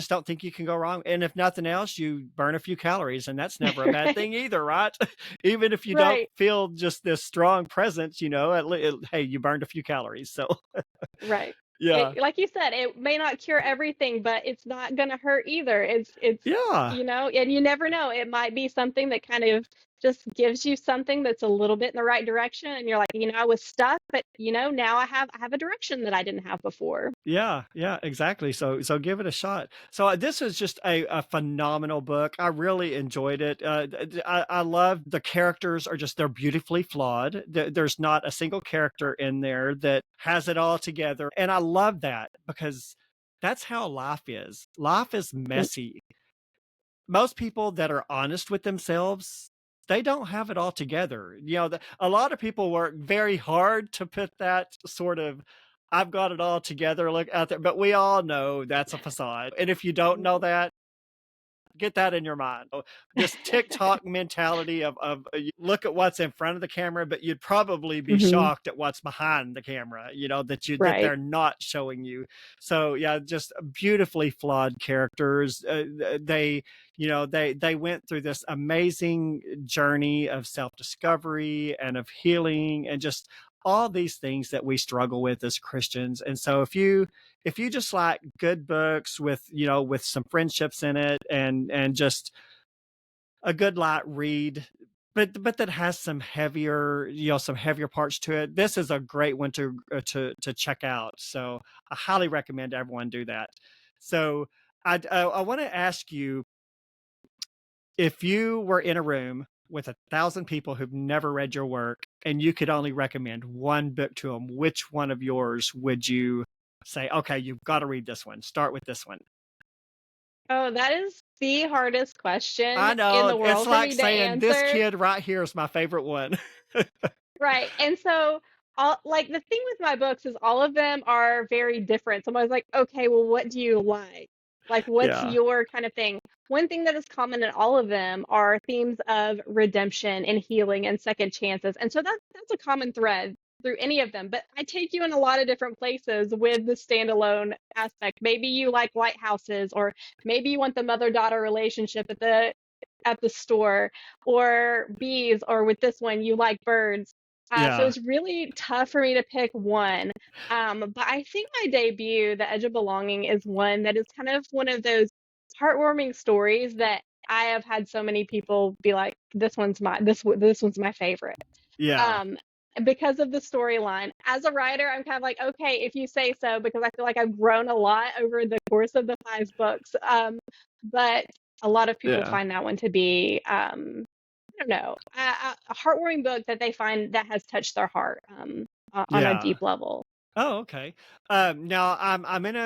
don't think you can go wrong. And if nothing else, you burn a few calories, and that's never a bad Right. thing either, right? Even if you don't Right. feel just this strong presence, hey, you burned a few calories. So Right. yeah, Like you said, it may not cure everything, but it's not going to hurt either. yeah, And you never know. It might be something that kind of just gives you something that's a little bit in the right direction. And you're like, I was stuck, but now I have a direction that I didn't have before. yeah, yeah, exactly. So give it a shot. So this was just a phenomenal book. I really enjoyed it. I love the characters are just they're beautifully flawed. There's not a single character in there that has it all together, and I love that because that's how life is. Life is Mm. messy. Most people that are honest with themselves, they don't have it all together. A lot of people work very hard to put that sort of I've got it all together look out there, but we all know that's a facade. And if you don't know that, get that in your mind. This TikTok mentality of you look at what's in front of the camera, but you'd probably be Hmm. shocked at what's behind the camera, that Right. they're not showing you. So yeah, just beautifully flawed characters. They went through this amazing journey of self-discovery and of healing and just all these things that we struggle with as Christians. And so if you just like good books with, with some friendships in it and just a good light read, but that has some heavier parts to it. This is a great one to check out. So I highly recommend everyone do that. So I want to ask you, if you were in a room with 1,000 people who've never read your work and you could only recommend one book to them, which one of yours would you say, okay, you've got to read this one? Start with this one. Oh, that is the hardest question I in know. the It's world for like me to saying this answer. kid right here is my favorite one. Right. And so all like the thing with my books is all of them are very different. So I'm always like, okay, well, what do you like? Like, what's Yeah. your kind of thing? One thing that is common in all of them are themes of redemption and healing and second chances. And so that's a common thread through any of them. But I take you in a lot of different places with the standalone aspect. Maybe you like lighthouses, or maybe you want the mother-daughter relationship at the store, or bees, or with this one, you like birds. So Yeah. it's really tough for me to pick one. But I think my debut, The Edge of Belonging, is one that is kind of one of those heartwarming stories that I have had so many people be like, this one's my favorite. Yeah. Um, because of the storyline. As a writer, I'm kind of like, okay, if you say so, because I feel like I've grown a lot over the course of the 5 books. But a lot of people Yeah. find that one to be I don't know, a heartwarming book that they find that has touched their heart on a Yeah. deep level. Oh, okay. Now I'm in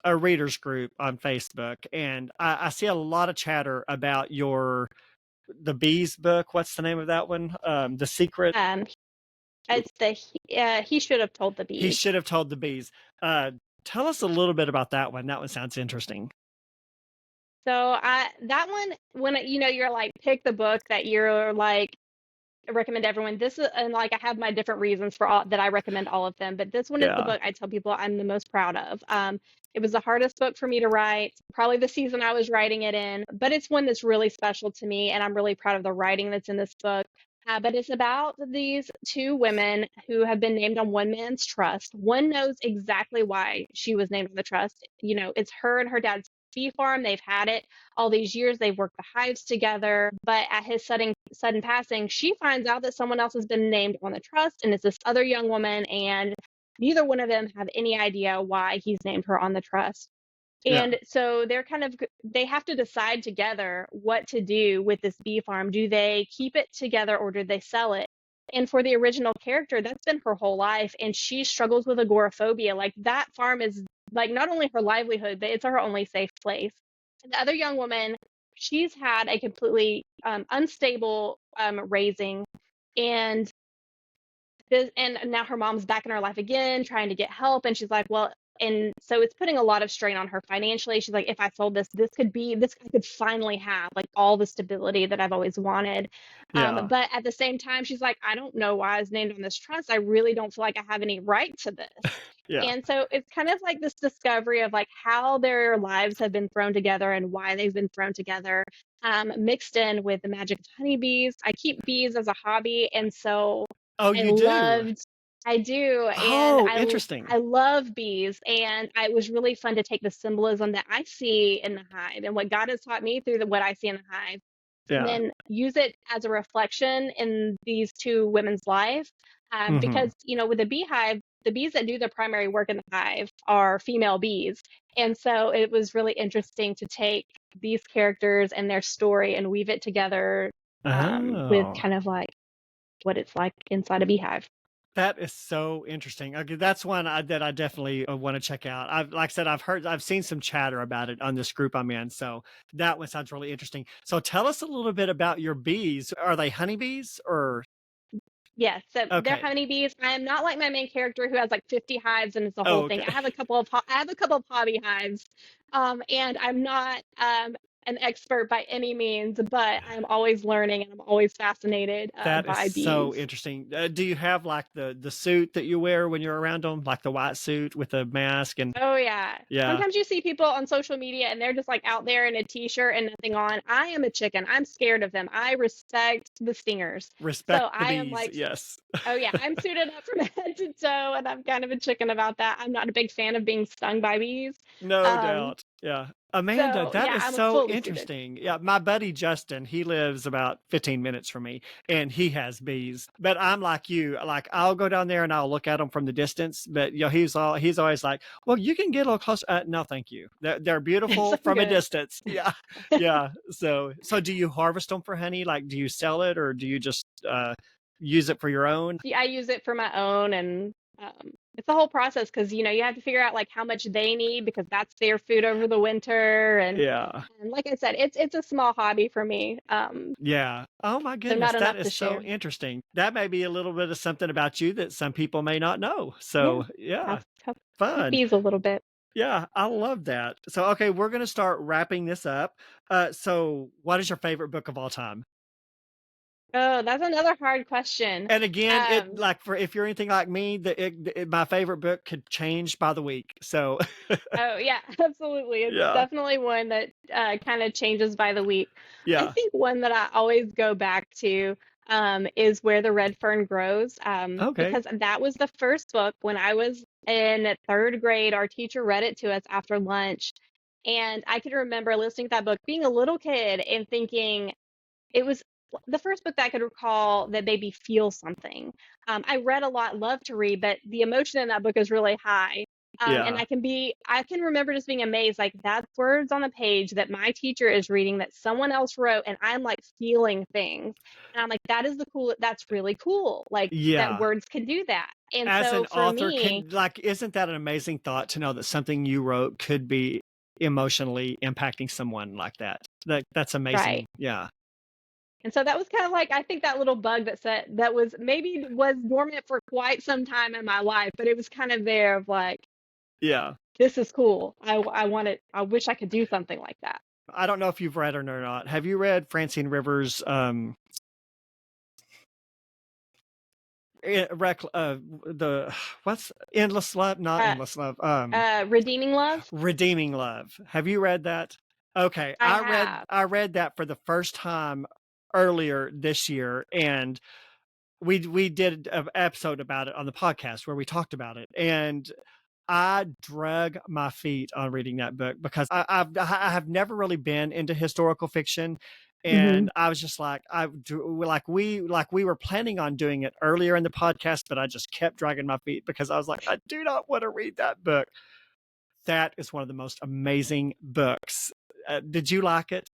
a readers group on Facebook, and I see a lot of chatter about the bees book. What's the name of that one? The secret. Um, it's he should have told the He bees. should have told the bees. Uh, Tell us a little bit about that one. That one sounds interesting. So that one, when you're like pick the book that you're like recommend everyone. This is, and like I have my different reasons for all that I recommend all of them, but this one is the Yeah. book I tell people I'm the most proud of. It was the hardest book for me to write, probably the season I was writing it in, but it's one that's really special to me, and I'm really proud of the writing that's in this book. But it's about these two women who have been named on one man's trust. One knows exactly why she was named on the trust. It's her and her dad's bee farm. They've had it all these years. They've worked the hives together. But at his sudden passing, she finds out that someone else has been named on the trust, and it's this other young woman, and neither one of them have any idea why he's named her on the trust. Yeah. And so they have to decide together what to do with this bee farm. Do they keep it together or do they sell it? And for the original character, that's been her whole life, and she struggles with agoraphobia. Like, that farm is like not only her livelihood, but it's her only safe place. And the other young woman, she's had a completely unstable raising, and and now her mom's back in her life again, trying to get help. And she's like, well, and so it's putting a lot of strain on her financially. She's like, if I sold this I could finally have like all the stability that I've always wanted. Yeah. But at the same time, she's like, I don't know why I was named on this trust. I really don't feel like I have any right to this. Yeah. And so it's kind of like this discovery of like how their lives have been thrown together and why they've been thrown together, mixed in with the magic of honeybees. I keep bees as a hobby, and so Oh, I you do? loved I do, and Oh, interesting. I love bees, and it was really fun to take the symbolism that I see in the hive and what God has taught me through what I see in the hive, and Yeah. then use it as a reflection in these two women's life. Hmm. Because with a beehive, the bees that do the primary work in the hive are female bees, and so it was really interesting to take these characters and their story and weave it together with Oh. kind of like what it's like inside a beehive. That is so interesting. Okay, that's one that I definitely want to check out. Like I said, I've seen some chatter about it on this group I'm in. So that one sounds really interesting. So tell us a little bit about your bees. Are they honeybees or? Yes, so they're Okay. honeybees. I am not like my main character who has like 50 hives and it's the Oh, whole thing. okay. I have a couple of hobby hives, and I'm not. an expert by any means, but I'm always learning and I'm always fascinated That is by so bees. interesting. Do you have like the suit that you wear when you're around them, like the white suit with the mask and Oh yeah. yeah, Sometimes you see people on social media and they're just like out there in a t-shirt and nothing on. I am a chicken. I'm scared of them. I respect the stingers. respect So the I am bees. like, Yes. oh yeah, I'm suited up from head to toe and I'm kind of a chicken about that. I'm not a big fan of being stung by bees. No Um, doubt. Yeah. Amanda, so that yeah, is I'm so fully suited. interesting. Yeah, my buddy Justin, he lives about 15 minutes from me and he has bees. But I'm like you, like I'll go down there and I'll look at them from the distance, but he's always like, "Well, you can get a little close." No, thank you. They're It's beautiful I'm from a good. distance. Yeah. Yeah. So do you harvest them for honey? Like do you sell it or do you just use it for your own? Yeah, I use it for my own and it's a whole process because you have to figure out like how much they need because that's their food over the winter Yeah. and like I said, it's a small hobby for me. Yeah. Oh my So goodness, not that enough is to so share. interesting. That may be a little bit of something about you that some people may not know. Yeah, So, yeah, have fun. bees a little bit. Yeah, I love that. So, okay, we're going to start wrapping this up. So what is your favorite book of all time? Oh, that's another hard question. And again, it Um, like for if you're anything like me, my favorite book could change by the week. So, oh yeah, absolutely. It's yeah. definitely one that kind of changes by the week. I Yeah. think one that I always go back to is Where the Red Fern Grows, Okay. because that was the first book when I was in third grade. Our teacher read it to us after lunch, and I can remember listening to that book, being a little kid, and thinking, it was the first book that I could recall that made me feel something. I read a lot, love to read, but the emotion in that book is really high. And Yeah. I can remember just being amazed, like that's words on the page that my teacher is reading that someone else wrote, and I'm like feeling things. And I'm like, that is that's really cool. Like that Yeah. words can do that. And As so an for author, me, can like isn't that an amazing thought to know that something you wrote could be emotionally impacting someone like that? That's right. amazing. Yeah. And so that was kind of like I think that little bug that said that was maybe was dormant for quite some time in my life, but it was kind of there of like Yeah. this is cool. I want it. I wish I could do something like that. I don't know if you've read it or not. Have you read Francine Rivers' the what's Endless Love? Not Uh, Endless Love. Redeeming Love. Redeeming Love. Have you read that? Okay, I have. I read that for the first time earlier this year, and we did an episode about it on the podcast where we talked about it, and I drug my feet on reading that book because I have never really been into historical fiction, Hmm. and I was just like like we were planning on doing it earlier in the podcast, but I just kept dragging my feet because I was like, I do not want to read that book. That is one of the most amazing books. Did you like it?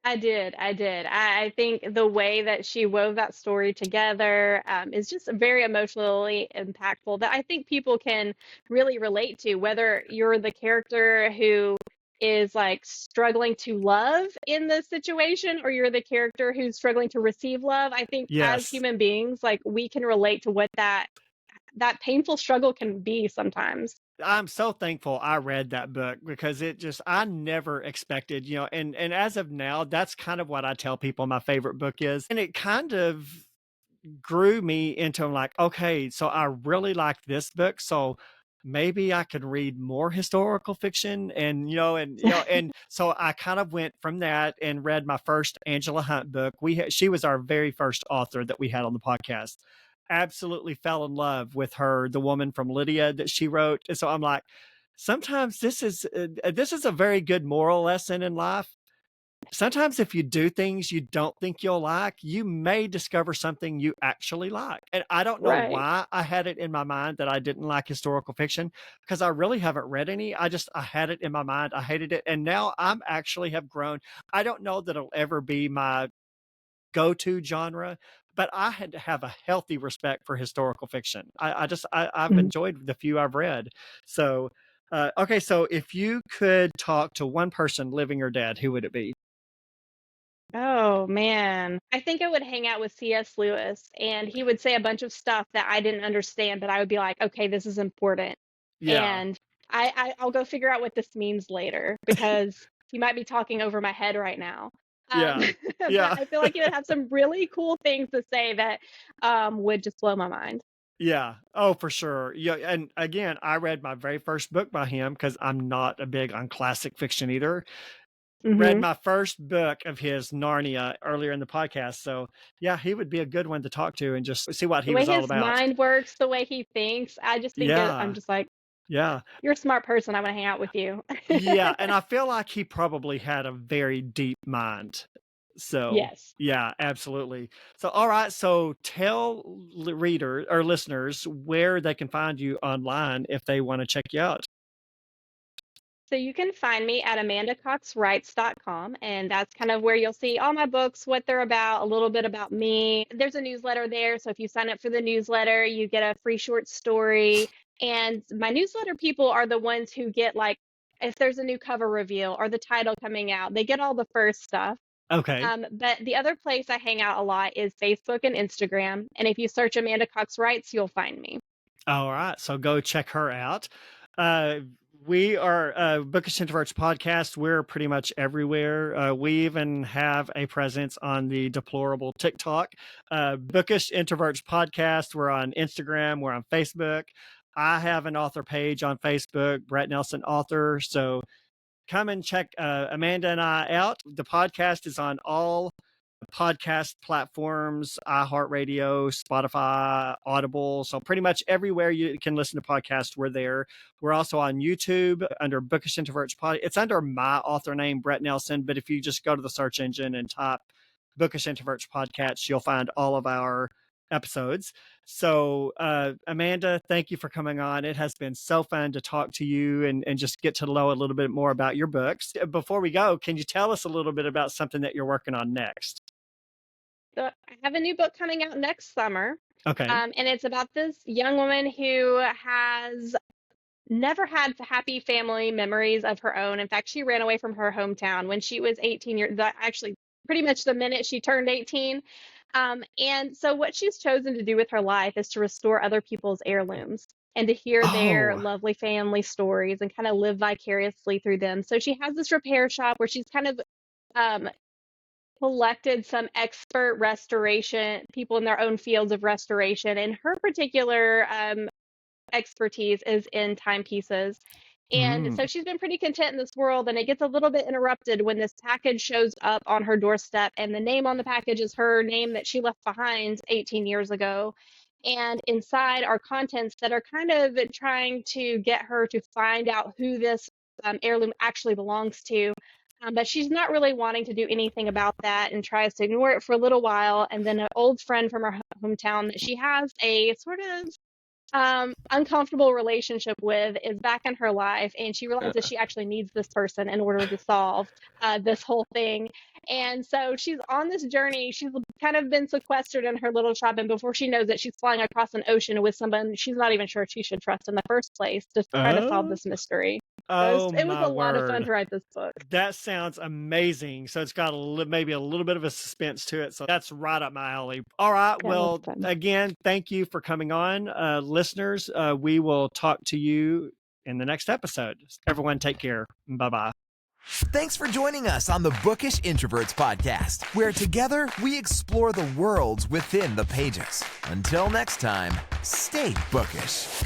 I did. I did. I think the way that she wove that story together is just very emotionally impactful that I think people can really relate to, whether you're the character who is like struggling to love in the situation or you're the character who's struggling to receive love. I think as Yes. human beings, like we can relate to what that painful struggle can be sometimes. I'm so thankful I read that book because it just I never expected, and as of now, that's kind of what I tell people my favorite book is. And it kind of grew me into like, okay, so I really like this book. So maybe I could read more historical fiction and so I kind of went from that and read my first Angela Hunt book. She was our very first author that we had on the podcast. Absolutely fell in love with her, the woman from Lydia that she wrote. And so I'm like, sometimes this is a very good moral lesson in life. Sometimes if you do things you don't think you'll like, you may discover something you actually like. And I don't know Right. why I had it in my mind that I didn't like historical fiction because I really haven't read any. I had it in my mind. I hated it. And now I'm actually have grown. I don't know that it'll ever be my go-to genre, but I had to have a healthy respect for historical fiction. I've Mhm. enjoyed the few I've read. So, okay. So if you could talk to one person living or dead, who would it be? Oh man. I think I would hang out with C.S. Lewis and he would say a bunch of stuff that I didn't understand, but I would be like, okay, this is important. Yeah. And I'll go figure out what this means later because he might be talking over my head right now. Yeah. But Yeah. I feel like he would have some really cool things to say that would just blow my mind. Yeah. Oh, for sure. Yeah. And again, I read my very first book by him because I'm not a big on classic fiction either. Read Hmm. my first book of his, Narnia, earlier in the podcast. So yeah, he would be a good one to talk to and just see what The he way was all his about. mind works, the way he thinks, I just think I'm Yeah. just like, Yeah. you're a smart person. I want to hang out with you. Yeah. And I feel like he probably had a very deep mind. So Yes. yeah, absolutely. So all right. So tell reader or listeners where they can find you online if they want to check you out. So you can find me at amandacoxwrites.com, and that's kind of where you'll see all my books, what they're about, a little bit about me. There's a newsletter there, so if you sign up for the newsletter, you get a free short story. And my newsletter people are the ones who get like if there's a new cover reveal or the title coming out, they get all the first stuff. Okay. But the other place I hang out a lot is Facebook and Instagram. And if you search Amanda Cox Writes, you'll find me. All right. So go check her out. Uh, we are Bookish Introverts podcast. We're pretty much everywhere. We even have a presence on the deplorable TikTok. Bookish Introverts podcast. We're on Instagram. We're on Facebook. I have an author page on Facebook, Brett Nelson Author. So come and check Amanda and I out. The podcast is on all podcast platforms, iHeartRadio, Spotify, Audible. So pretty much everywhere you can listen to podcasts, we're there. We're also on YouTube under Bookish Introverts Pod. It's under my author name, Brett Nelson. But if you just go to the search engine and type Bookish Introverts Podcast, you'll find all of our episodes. So Amanda, thank you for coming on. It has been so fun to talk to you and just get to know a little bit more about your books. Before we go, can you tell us a little bit about something that you're working on next? So I have a new book coming out next summer. Okay. And it's about this young woman who has never had happy family memories of her own. In fact, she ran away from her hometown when she was 18 years, actually, pretty much the minute she turned 18. And so, what she's chosen to do with her life is to restore other people's heirlooms and to hear their Oh. lovely family stories and kind of live vicariously through them. So, she has this repair shop where she's kind of um, collected some expert restoration people in their own fields of restoration. And her particular expertise is in timepieces. And Mm. so she's been pretty content in this world, and it gets a little bit interrupted when this package shows up on her doorstep, and the name on the package is her name that she left behind 18 years ago. And inside are contents that are kind of trying to get her to find out who this heirloom actually belongs to. But she's not really wanting to do anything about that and tries to ignore it for a little while. And then an old friend from her hometown that she has a sort of uncomfortable relationship with is back in her life, and she realizes she actually needs this person in order to solve this whole thing. And so she's on this journey. She's kind of been sequestered in her little shop, and before she knows it, she's flying across an ocean with someone she's not even sure she should trust in the first place to try to solve Oh. this mystery. Oh It was my a lot of fun word. to write this book. That sounds amazing. So it's got maybe a little bit of a suspense to it. So that's right up my alley. All right. Yeah, that's Well, fun. again, thank you for coming on. Listeners, we will talk to you in the next episode. Everyone take care. Bye-bye. Thanks for joining us on the Bookish Introverts podcast, where together we explore the worlds within the pages. Until next time, stay bookish.